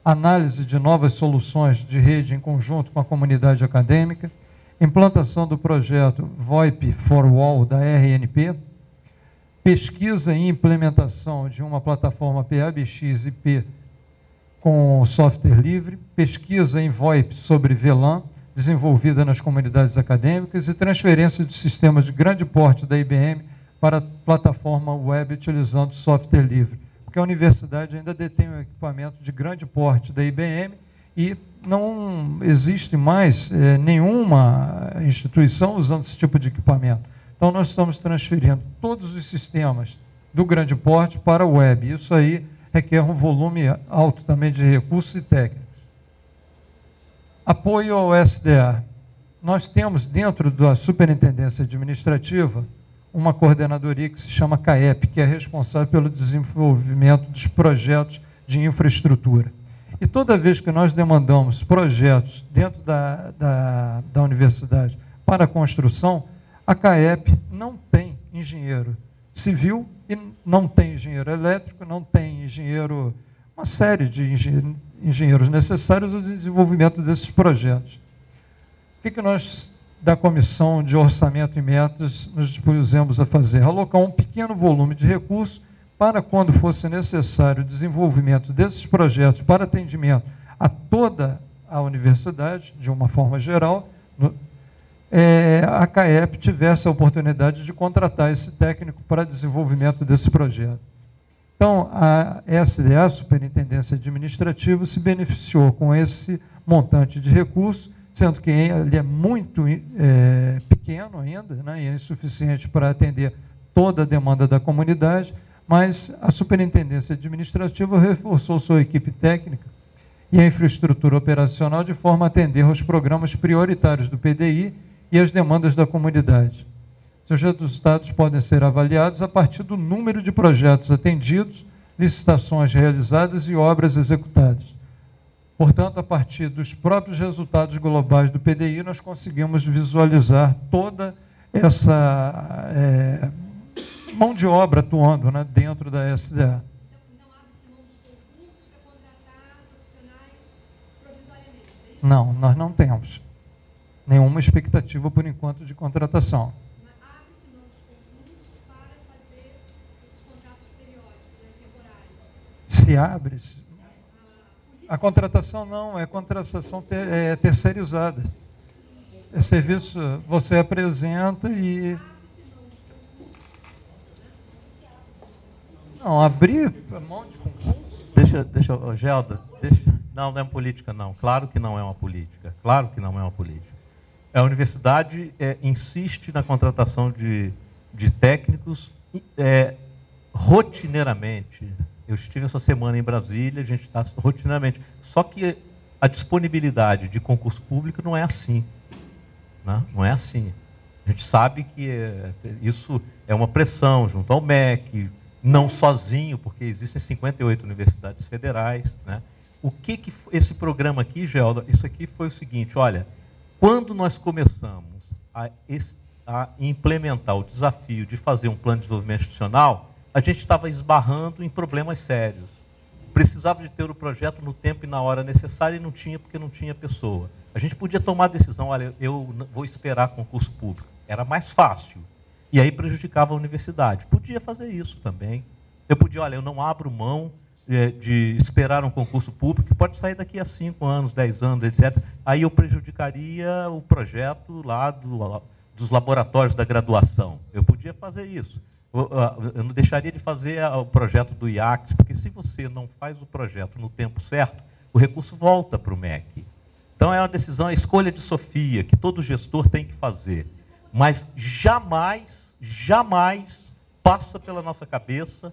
análise de novas soluções de rede em conjunto com a comunidade acadêmica, implantação do projeto VoIP for All da RNP, pesquisa e implementação de uma plataforma PABX-IP com software livre, pesquisa em VoIP sobre VLAN, desenvolvida nas comunidades acadêmicas, e transferência de sistemas de grande porte da IBM para a plataforma web utilizando software livre. Porque a universidade ainda detém um equipamento de grande porte da IBM e não existe mais nenhuma instituição usando esse tipo de equipamento. Então, nós estamos transferindo todos os sistemas do grande porte para a web. Isso aí requer um volume alto também de recursos e técnicos. Apoio ao SDA. Nós temos dentro da Superintendência Administrativa uma coordenadoria que se chama CAEP, que é responsável pelo desenvolvimento dos projetos de infraestrutura. E toda vez que nós demandamos projetos dentro da universidade para a construção, a CAEP não tem engenheiro civil e não tem engenheiro elétrico, não tem engenheiro, uma série de engenheiros necessários ao desenvolvimento desses projetos. O que nós, da Comissão de Orçamento e Metas, nos dispusemos a fazer? Alocar um pequeno volume de recursos para, quando fosse necessário o desenvolvimento desses projetos para atendimento a toda a universidade, de uma forma geral, a CAEP tivesse a oportunidade de contratar esse técnico para desenvolvimento desse projeto. Então, a SDA, Superintendência Administrativa, se beneficiou com esse montante de recursos, sendo que ele é muito pequeno ainda, né, e é insuficiente para atender toda a demanda da comunidade, mas a Superintendência Administrativa reforçou sua equipe técnica e a infraestrutura operacional de forma a atender aos programas prioritários do PDI e as demandas da comunidade. Seus resultados podem ser avaliados a partir do número de projetos atendidos, licitações realizadas e obras executadas. Portanto, a partir dos próprios resultados globais do PDI, nós conseguimos visualizar toda essa mão de obra atuando, né, dentro da SDA. Não abre mão dos concursos para contratar profissionais provisoriamente, é isso? Não, nós não temos nenhuma expectativa, por enquanto, de contratação. Mas abre-se mão dos concursos para fazer esses contratos periódicos, né, temporários. Se abre, a contratação não, é contratação terceirizada. É serviço, você apresenta e... Não, abrir mão de concurso? Gelda, não é política não, claro que não é uma política, claro que não é uma política. A universidade insiste na contratação de técnicos rotineiramente. Eu estive essa semana em Brasília, a gente está rotineiramente. Só que a disponibilidade de concurso público não é assim. Né? Não é assim. A gente sabe que isso é uma pressão junto ao MEC, não sozinho, porque existem 58 universidades federais. Né? O que esse programa aqui, Gelda, isso aqui foi o seguinte, olha, quando nós começamos a implementar o desafio de fazer um plano de desenvolvimento institucional, a gente estava esbarrando em problemas sérios. Precisava de ter o projeto no tempo e na hora necessária e não tinha, porque não tinha pessoa. A gente podia tomar a decisão, olha, eu vou esperar concurso público. Era mais fácil. E aí prejudicava a universidade. Podia fazer isso também. Eu podia, olha, eu não abro mão de esperar um concurso público, que pode sair daqui a 5 anos, 10 anos, etc. Aí eu prejudicaria o projeto lá dos laboratórios da graduação. Eu podia fazer isso. Eu não deixaria de fazer o projeto do IACS, porque se você não faz o projeto no tempo certo, o recurso volta para o MEC. Então é uma decisão, a escolha de Sofia, que todo gestor tem que fazer. Mas jamais passa pela nossa cabeça,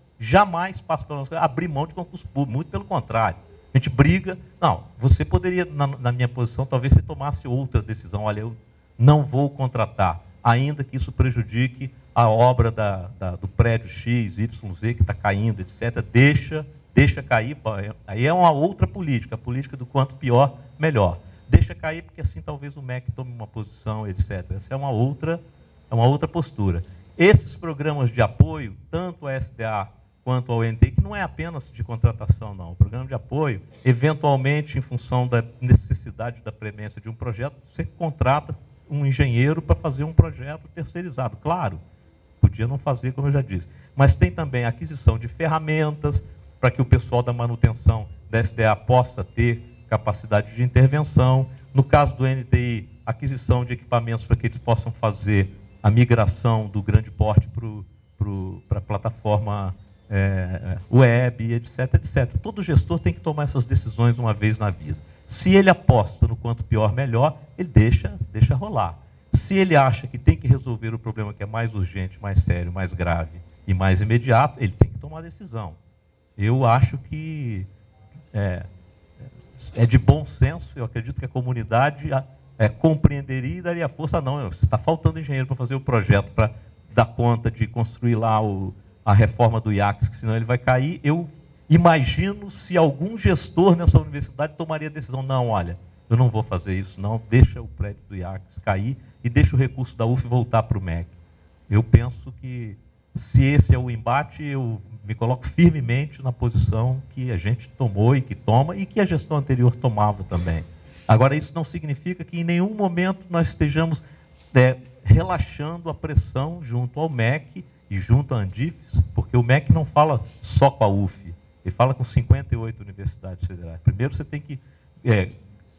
abrir mão de concurso público, muito pelo contrário. A gente briga. Não, você poderia, na minha posição, talvez você tomasse outra decisão. Olha, eu não vou contratar, ainda que isso prejudique a obra do prédio X, Y, Z, que está caindo, etc. Deixa cair. Aí é uma outra política, a política do quanto pior, melhor. Deixa cair, porque assim talvez o MEC tome uma posição, etc. Essa é uma outra postura. Esses programas de apoio, tanto a SDA quanto ao NTI, que não é apenas de contratação, não. O programa de apoio, eventualmente, em função da necessidade da premência de um projeto, você contrata um engenheiro para fazer um projeto terceirizado. Claro, podia não fazer, como eu já disse. Mas tem também a aquisição de ferramentas para que o pessoal da manutenção da SDA possa ter capacidade de intervenção. No caso do NTI, aquisição de equipamentos para que eles possam fazer a migração do grande porte para a plataforma web, etc, etc. Todo gestor tem que tomar essas decisões uma vez na vida. Se ele aposta no quanto pior, melhor, ele deixa rolar. Se ele acha que tem que resolver o problema que é mais urgente, mais sério, mais grave e mais imediato, ele tem que tomar a decisão. Eu acho que é de bom senso, eu acredito que a comunidade compreenderia e daria força. Não, está faltando engenheiro para fazer o projeto, para dar conta de construir lá a reforma do IACS, que senão ele vai cair. Eu imagino se algum gestor nessa universidade tomaria a decisão, não, olha, eu não vou fazer isso, não, deixa o prédio do IACS cair e deixa o recurso da UF voltar para o MEC. Eu penso que, se esse é o embate, eu me coloco firmemente na posição que a gente tomou e que toma, e que a gestão anterior tomava também. Agora, isso não significa que em nenhum momento nós estejamos relaxando a pressão junto ao MEC e junto à Andifes, porque o MEC não fala só com a UF, ele fala com 58 universidades federais. Primeiro você tem que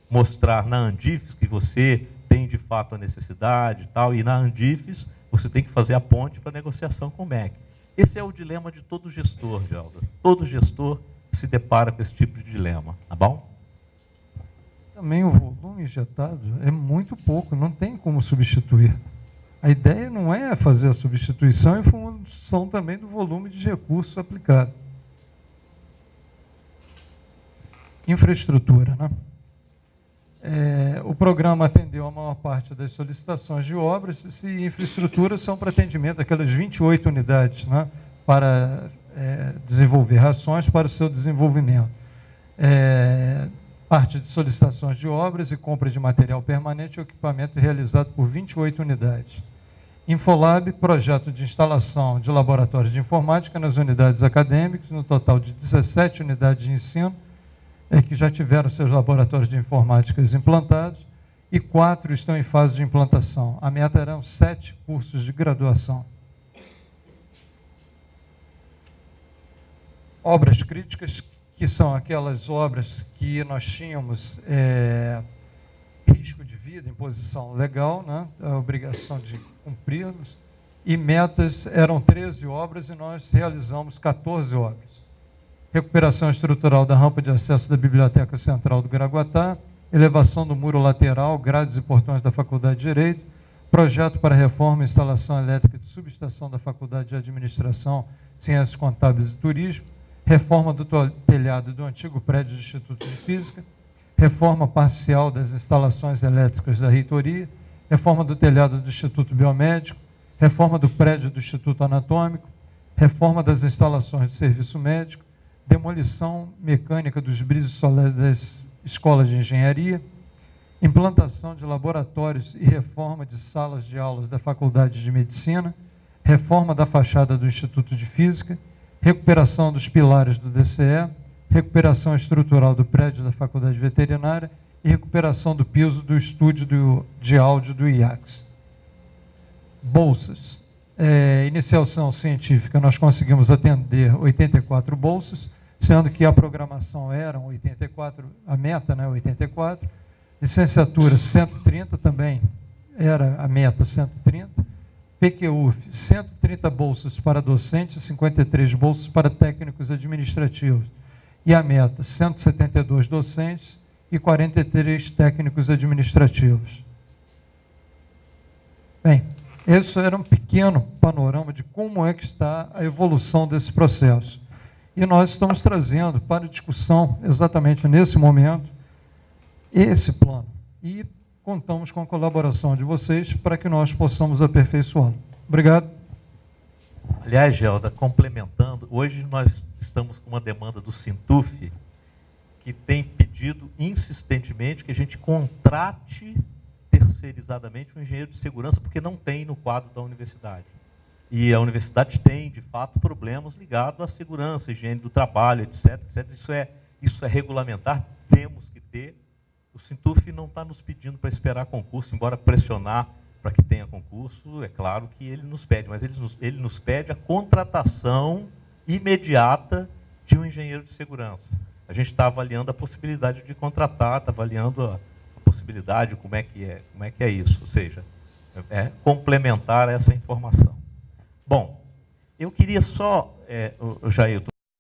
mostrar na Andifes que você tem de fato a necessidade e tal, e na Andifes você tem que fazer a ponte para negociação com o MEC. Esse é o dilema de todo gestor, Gelda. Todo gestor se depara com esse tipo de dilema, tá bom? Também o volume injetado é muito pouco, não tem como substituir. A ideia não é fazer a substituição em função também do volume de recursos aplicado. Infraestrutura, né? O programa atendeu a maior parte das solicitações de obras, e infraestrutura são para atendimento daquelas 28 unidades, né, para desenvolver ações para o seu desenvolvimento. Parte de solicitações de obras e compra de material permanente e equipamento realizado por 28 unidades. Infolab, projeto de instalação de laboratórios de informática nas unidades acadêmicas, no total de 17 unidades de ensino, que já tiveram seus laboratórios de informática implantados, e 4 estão em fase de implantação. A meta eram 7 cursos de graduação. Obras críticas, que são aquelas obras que nós tínhamos risco de vida, imposição legal, né, a obrigação de cumpri-los, e metas eram 13 obras, e nós realizamos 14 obras. Recuperação estrutural da rampa de acesso da Biblioteca Central do Graguatá, elevação do muro lateral, grades e portões da Faculdade de Direito, projeto para reforma e instalação elétrica de subestação da Faculdade de Administração, Ciências Contábeis e Turismo, reforma do telhado do antigo prédio do Instituto de Física, reforma parcial das instalações elétricas da reitoria, reforma do telhado do Instituto Biomédico, reforma do prédio do Instituto Anatômico, reforma das instalações de serviço médico, demolição mecânica dos brisos solares das escolas de engenharia, implantação de laboratórios e reforma de salas de aulas da Faculdade de Medicina, reforma da fachada do Instituto de Física, recuperação dos pilares do DCE, recuperação estrutural do prédio da Faculdade Veterinária e recuperação do piso do estúdio de áudio do IACS. Bolsas. Iniciação científica, nós conseguimos atender 84 bolsas, sendo que a programação eram 84, a meta, né, 84. Licenciatura, 130 também, era a meta 130. PQUF, 130 bolsas para docentes, 53 bolsas para técnicos administrativos. E a meta, 172 docentes e 43 técnicos administrativos. Bem, esse era um pequeno panorama de como é que está a evolução desse processo. E nós estamos trazendo para discussão, exatamente nesse momento, esse plano. E contamos com a colaboração de vocês para que nós possamos aperfeiçoá-lo. Obrigado. Aliás, Gelda, complementando, hoje nós estamos com uma demanda do Sintuf, que tem pedido insistentemente que a gente contrate terceirizadamente um engenheiro de segurança, porque não tem no quadro da universidade. E a universidade tem, de fato, problemas ligados à segurança, higiene do trabalho, etc, etc. Isso é regulamentar, temos que ter. O Sintuf não está nos pedindo para esperar concurso, embora pressionar para que tenha concurso, é claro que ele nos pede, mas ele nos pede a contratação imediata de um engenheiro de segurança. A gente está avaliando a possibilidade de contratar, está avaliando a possibilidade, como é que é isso, ou seja, complementar essa informação. Bom, eu queria só, Jair,